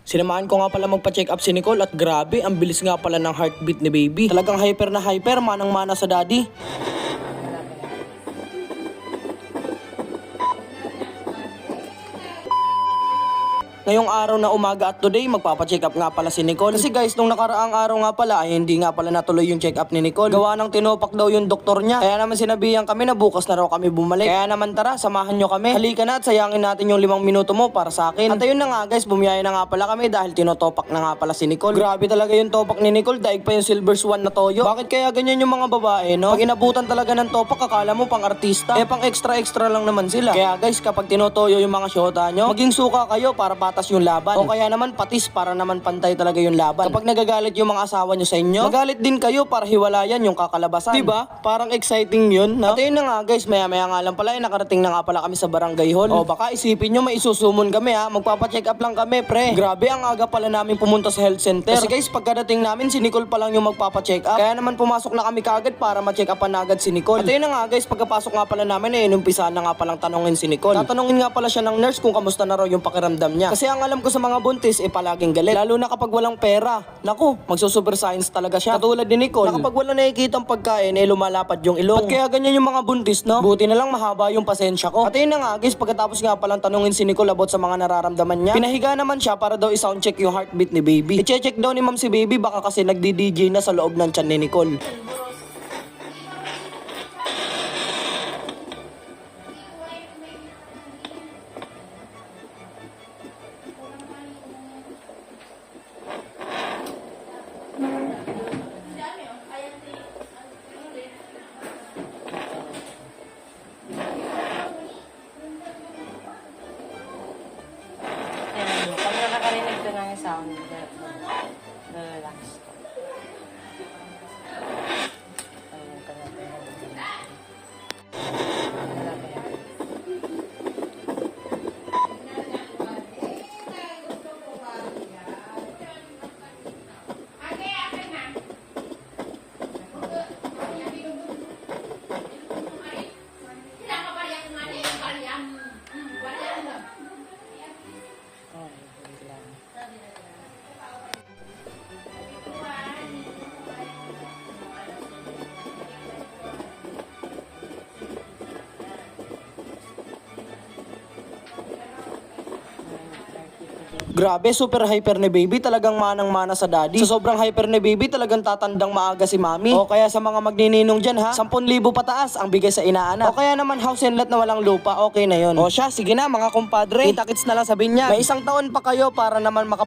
Sinamahan ko nga pala magpa-check up si Nicole at grabe, ang bilis nga pala ng heartbeat ni baby. Talagang hyper na hyper, manang-mana sa daddy. Ngayong araw na umaga at today, magpapacheck up nga pala si Nicole. Kasi guys, nung nakaraang araw nga pala, ay hindi nga pala natuloy yung check up ni Nicole. Gawa ng tinopak daw yung doktor niya. Kaya naman sinabihan kami na bukas na raw kami bumalik. Kaya naman tara, samahan nyo kami. Halika na at sayangin natin yung 5 minuto mo para sa akin. At ayun na nga guys, bumiyaya na nga pala kami dahil tinotopak na nga pala si Nicole. Grabe talaga yung topak ni Nicole, daig pa yung silver swan na toyo. Bakit kaya ganyan yung mga babae, no? Pag inabutan talaga ng topak, akala mo pang artista. Eh pang extra lang naman sila. Kaya guys, kapag tinotoyo yung mga syota nyo, maging suka kayo para patas yung laban. O kaya naman patis para naman pantay talaga yung laban. Kapag nagagalit yung mga asawa nyo sa inyo, magalit din kayo para hiwalayan yung kakalabasan. Diba? Parang exciting yun, no? At yun na nga guys, maya nga lang pala, nakarating na nga pala kami sa barangay hall. O baka isipin nyo may isusumon kami ha, magpapacheck up lang kami pre. Grabe, ang aga pala namin pumunta sa health center. Kasi guys, pagkadating namin, si Nicole pa lang yung magpapacheck up. Kaya naman pumasok na kami kaagad para ma-check upan na agad si Nicole. At yun na nga guys, pagkapasok nga pala namin, inumpisa na nga palang tanongin si Nicole. Tatanungin nga pala siya ng nurse kung kamusta na raw yung pakiramdam niya. Kasi ang alam ko sa mga buntis, palaging galit. Lalo na kapag walang pera. Naku, magsusuper science talaga siya. Katulad ni Nicole, na kapag wala nakikitang pagkain, lumalapad yung ilong. At kaya ganyan yung mga buntis, no? Buti na lang mahaba yung pasensya ko. At yun na nga guys, pagkatapos nga palang tanungin si Nicole about sa mga nararamdaman niya, pinahiga naman siya para daw i-sound check yung heartbeat ni baby. I-check daw ni ma'am si baby, baka kasi nagdi-DJ na sa loob ng tiyan ni Nicole. Pag nakakarinig ko ng sound, relax ko. Ayun, Grabe, super hyper ni baby, talagang manang-mana sa daddy. Sa sobrang hyper ni baby, talagang tatandang maaga si mami. O kaya sa mga magnininong dyan ha, 10,000 pataas ang bigay sa inaanak. O kaya naman house and lot na walang lupa, okay na yun. O siya, sige na mga kumpadre, kita-kits na lang sabihin niya. May 1 taon pa kayo para naman